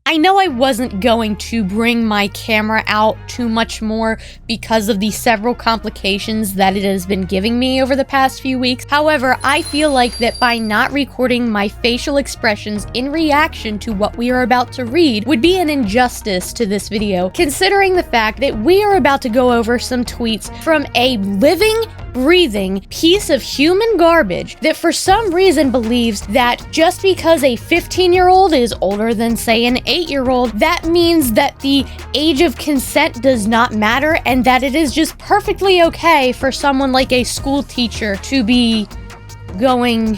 I know I wasn't going to bring my camera out too much more because of the several complications that it has been giving me over the past few weeks. However, I feel like that by not recording my facial expressions in reaction to what we are about to read would be an injustice to this video, considering the fact that we are about to go over some tweets from a living, breathing piece of human garbage that for some reason believes that just because a 15-year-old is older than, say, an 8-year-old, that means that the age of consent does not matter and that it is just perfectly okay for someone like a school teacher to be going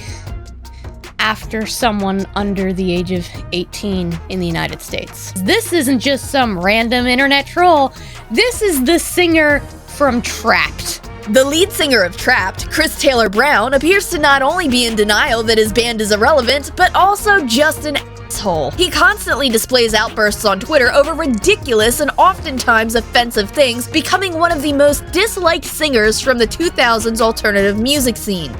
after someone under the age of 18 in the United States. This isn't just some random internet troll. This is the singer from Trapt. The lead singer of Trapt, Chris Taylor Brown, appears to not only be in denial that his band is irrelevant, but also just an asshole. He constantly displays outbursts on Twitter over ridiculous and oftentimes offensive things, becoming one of the most disliked singers from the 2000s alternative music scene.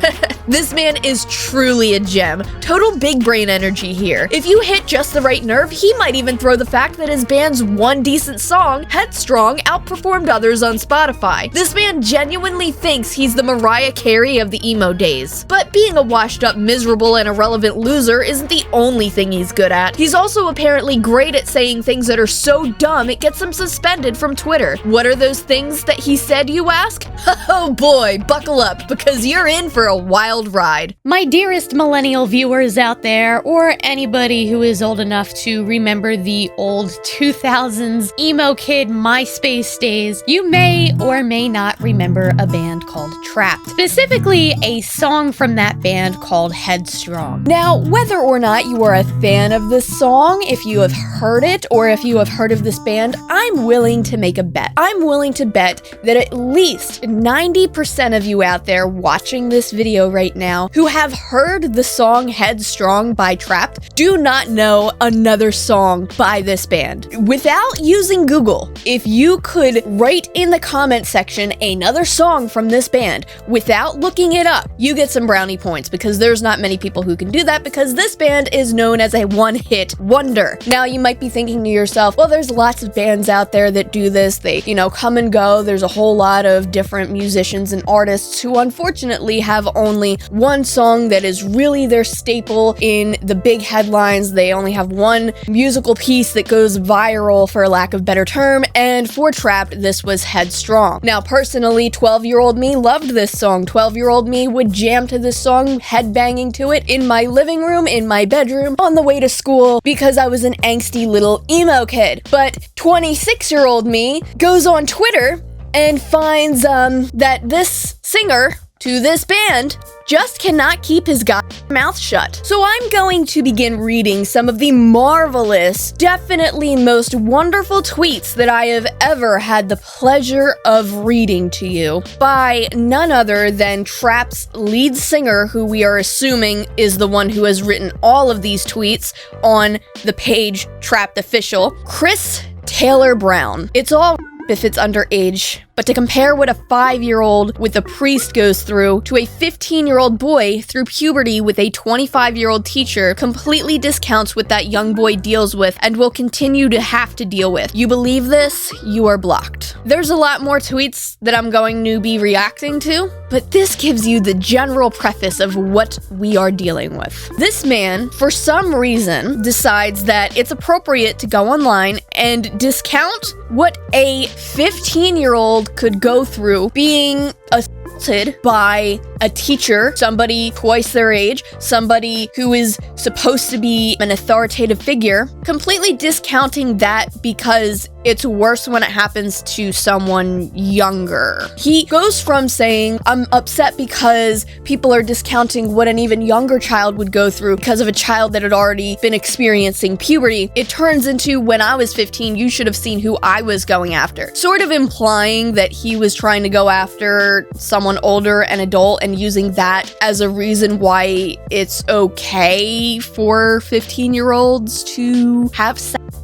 This man is truly a gem. Total big brain energy here. If you hit just the right nerve, he might even throw the fact that his band's one decent song, Headstrong, outperformed others on Spotify. This man genuinely thinks he's the Mariah Carey of the emo days. But being a washed up, miserable, and irrelevant loser isn't the only thing he's good at. He's also apparently great at saying things that are so dumb it gets him suspended from Twitter. What are those things that he said, you ask? Oh boy, buckle up, because you're in for a wild ride. My dearest millennial viewers out there, or anybody who is old enough to remember the old 2000s emo kid MySpace days, you may or may not remember a band called Trapt. Specifically, a song from that band called Headstrong. Now, whether or not you are a fan of this song, if you have heard it, or if you have heard of this band, I'm willing to make a bet. I'm willing to bet that at least 90% of you out there watching this video right now who have heard the song Headstrong by Trapt do not know another song by this band. Without using Google, if you could write in the comment section another song from this band without looking it up, you get some brownie points, because there's not many people who can do that, because this band is known as a one-hit wonder. Now, you might be thinking to yourself, well, there's lots of bands out there that do this. They, come and go. There's a whole lot of different musicians and artists who unfortunately have only one song that is really their staple in the big headlines. They only have one musical piece that goes viral, for lack of a better term, and for Trapt, this was Headstrong. Now, personally, 12-year-old me loved this song. 12-year-old me would jam to this song, headbanging to it in my living room, in my bedroom, on the way to school, because I was an angsty little emo kid. But 26-year-old me goes on Twitter and finds that this singer to this band just cannot keep his mouth shut. So I'm going to begin reading some of the marvelous, definitely most wonderful tweets that I have ever had the pleasure of reading to you by none other than Trapt's lead singer, who we are assuming is the one who has written all of these tweets on the page Trapt Official, Chris Taylor Brown. It's all if it's underage, but to compare what a 5-year-old with a priest goes through to a 15-year-old boy through puberty with a 25-year-old teacher completely discounts what that young boy deals with and will continue to have to deal with. You believe this? You are blocked. There's a lot more tweets that I'm going to be reacting to, but this gives you the general preface of what we are dealing with. This man, for some reason, decides that it's appropriate to go online and discount what a 15-year-old could go through being assaulted by a teacher, somebody twice their age, somebody who is supposed to be an authoritative figure, completely discounting that because it's worse when it happens to someone younger. He goes from saying, I'm upset because people are discounting what an even younger child would go through because of a child that had already been experiencing puberty. It turns into, when I was 15, you should have seen who I was going after. Sort of implying that he was trying to go after someone older and adult and using that as a reason why it's okay for 15-year-olds to have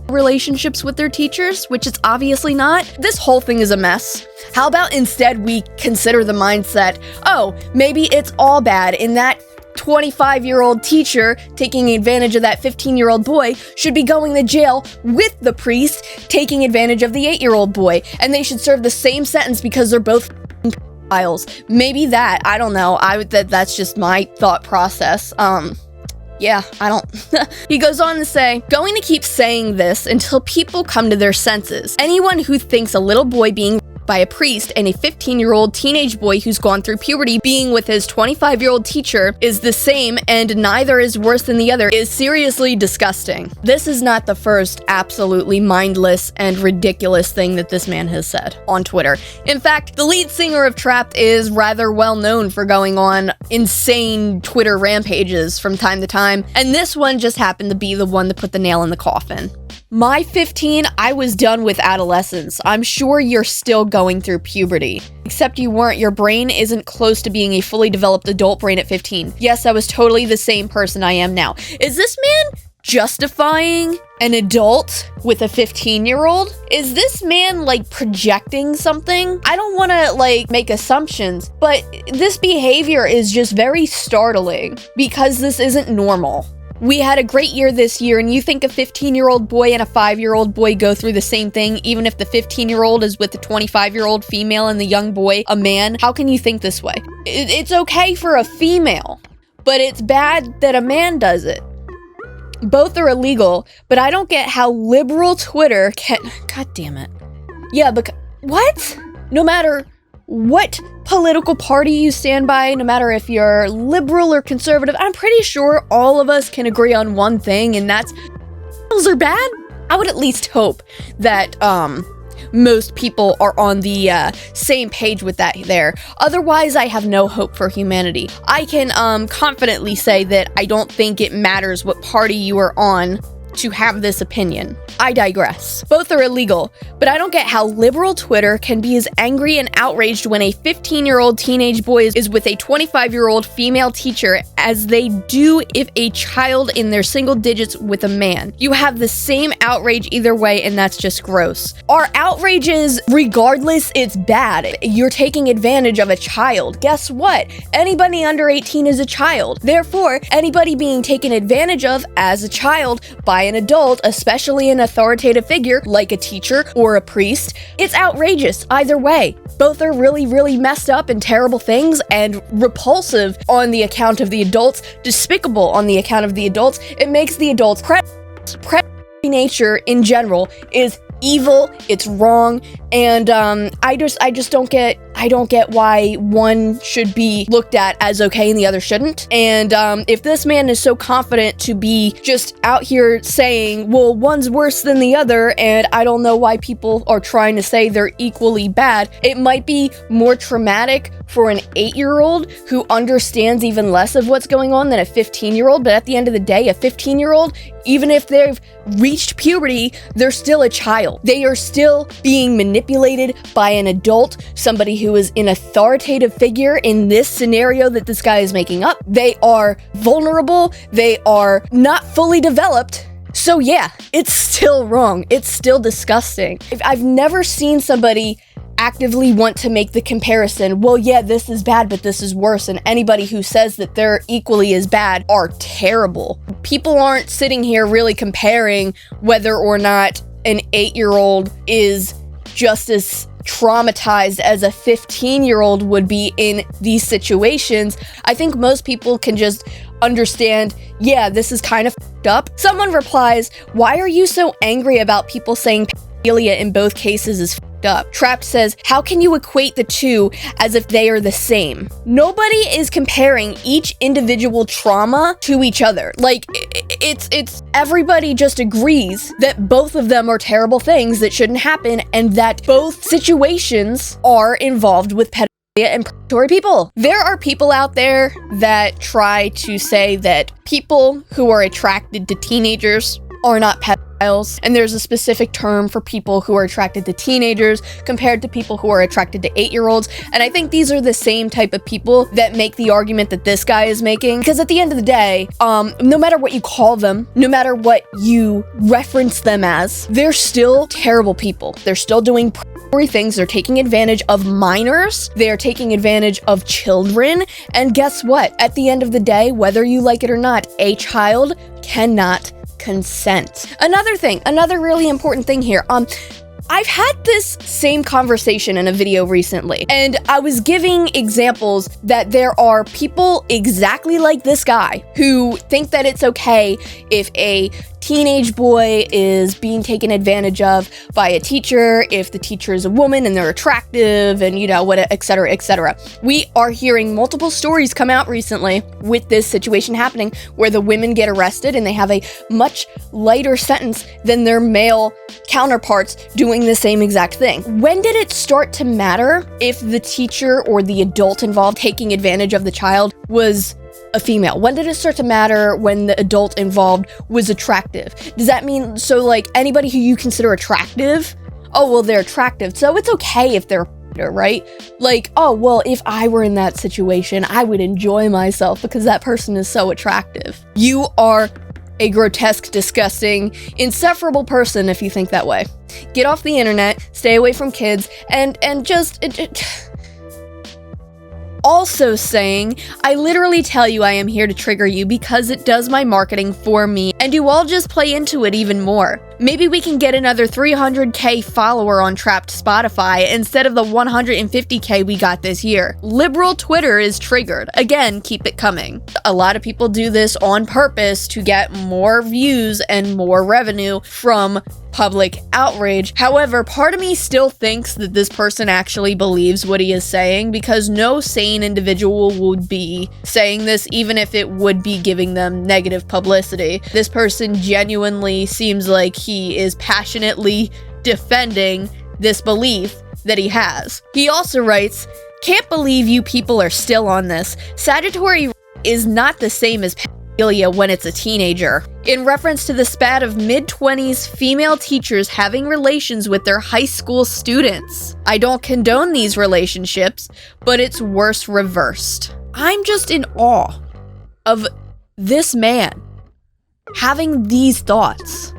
relationships with their teachers, which it's obviously not. This whole thing is a mess. How about instead we consider the mindset, oh, maybe it's all bad in that 25-year-old teacher taking advantage of that 15-year-old boy should be going to jail with the priest taking advantage of the 8-year-old boy, and they should serve the same sentence because they're both pedophiles. Maybe that, I don't know. That's just my thought process. Yeah, I don't. He goes on to say, going to keep saying this until people come to their senses. Anyone who thinks a little boy being by a priest and a 15-year-old teenage boy who's gone through puberty being with his 25-year-old teacher is the same and neither is worse than the other is seriously disgusting. This is not the first absolutely mindless and ridiculous thing that this man has said on Twitter. In fact, the lead singer of Trapt is rather well known for going on insane Twitter rampages from time to time, and this one just happened to be the one that put the nail in the coffin. My 15, I was done with adolescence. I'm sure you're still going through puberty. Except you weren't. Your brain isn't close to being a fully developed adult brain at 15. Yes, I was totally the same person I am now. Is this man justifying an adult with a 15-year-old? Is this man, like, projecting something? I don't want to, like, make assumptions, but this behavior is just very startling because this isn't normal. We had a great year this year, and you think a 15-year-old boy and a 5-year-old boy go through the same thing, even if the 15-year-old is with the 25-year-old female and the young boy a man? How can you think this way? It's okay for a female, but it's bad that a man does it. Both are illegal, but I don't get how liberal Twitter can... God damn it. Yeah, but... What? No matter what political party you stand by, no matter if you're liberal or conservative, I'm pretty sure all of us can agree on one thing, and that's those are bad. I would at least hope that most people are on the same page with that there. Otherwise, I have no hope for humanity. I can confidently say that I don't think it matters what party you are on to have this opinion. I digress. Both are illegal, but I don't get how liberal Twitter can be as angry and outraged when a 15-year-old teenage boy is with a 25-year-old female teacher as they do if a child in their single digits with a man. You have the same outrage either way, and that's just gross. Our outrage is, regardless, it's bad. You're taking advantage of a child. Guess what? Anybody under 18 is a child. Therefore, anybody being taken advantage of as a child by an adult, especially an authoritative figure like a teacher or a priest, it's outrageous either way. Both are really, really messed up and terrible things and repulsive on the account of the adults, despicable on the account of the adults. It makes the adults nature in general is evil, it's wrong, and I just don't get why one should be looked at as okay and the other shouldn't. And if this man is so confident to be just out here saying, well, one's worse than the other, and I don't know why people are trying to say they're equally bad, it might be more traumatic for an 8-year-old who understands even less of what's going on than a 15-year-old, but at the end of the day, a 15-year-old, even if they've reached puberty, they're still a child. They are still being manipulated by an adult, somebody who is an authoritative figure in this scenario that this guy is making up. They are vulnerable. They are not fully developed. So yeah, it's still wrong. It's still disgusting. I've never seen somebody actively want to make the comparison, well, yeah, this is bad, but this is worse, and anybody who says that they're equally as bad are terrible. People aren't sitting here really comparing whether or not an 8-year-old is just as traumatized as a 15-year-old would be in these situations. I think most people can just understand, yeah, this is kind of f***ed up. Someone replies, why are you so angry about people saying pedophilia in both cases is f***ed up? Trapt says, how can you equate the two as if they are the same? Nobody is comparing each individual trauma to each other. Like, it's everybody just agrees that both of them are terrible things that shouldn't happen, and that both situations are involved with pedophilia and predatory people. There are people out there that try to say that people who are attracted to teenagers are not pedophiles, and there's a specific term for people who are attracted to teenagers compared to people who are attracted to 8-year-olds, and I think these are the same type of people that make the argument that this guy is making, because at the end of the day, no matter what you call them, no matter what you reference them as, they're still terrible people. They're still doing predatory things. They're taking advantage of minors. They're taking advantage of children. And guess what? At the end of the day, whether you like it or not, a child cannot consent. Another really important thing here. I've had this same conversation in a video recently, and I was giving examples that there are people exactly like this guy who think that it's okay if a teenage boy is being taken advantage of by a teacher, if the teacher is a woman and they're attractive and, you know, what, etc., etc. We are hearing multiple stories come out recently with this situation happening where the women get arrested and they have a much lighter sentence than their male counterparts doing the same exact thing. When did it start to matter if the teacher or the adult involved taking advantage of the child was a female? When did it start to matter when the adult involved was attractive? Does that mean, so like anybody who you consider attractive, oh, well, they're attractive, so it's okay if they're right? Like, oh, well, if I were in that situation, I would enjoy myself because that person is so attractive. You are a grotesque, disgusting, insufferable person if you think that way. Get off the internet, stay away from kids, and just... Also saying, I literally tell you I am here to trigger you because it does my marketing for me, and you all just play into it even more. Maybe we can get another 300k follower on Trapt Spotify instead of the 150k we got this year. Liberal Twitter is triggered. Again, keep it coming. A lot of people do this on purpose to get more views and more revenue from public outrage. However, part of me still thinks that this person actually believes what he is saying, because no sane individual would be saying this even if it would be giving them negative publicity. This person genuinely seems like he is passionately defending this belief that he has. He also writes, "Can't believe you people are still on this. Statutory is not the same as when it's a teenager," in reference to the spat of mid-20s female teachers having relations with their high school students. I don't condone these relationships, but it's worse reversed. I'm just in awe of this man having these thoughts.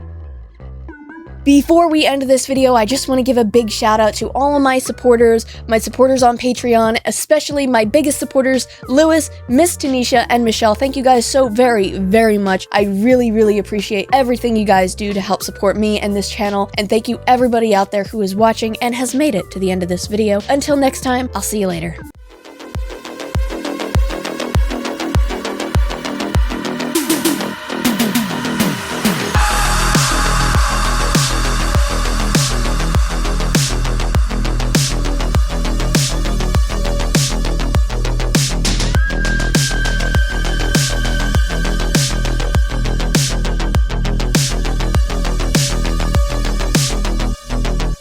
Before we end this video, I just want to give a big shout out to all of my supporters on Patreon, especially my biggest supporters, Lewis, Miss Tanisha, and Michelle. Thank you guys so very, very much. I really, really appreciate everything you guys do to help support me and this channel. And thank you everybody out there who is watching and has made it to the end of this video. Until next time, I'll see you later.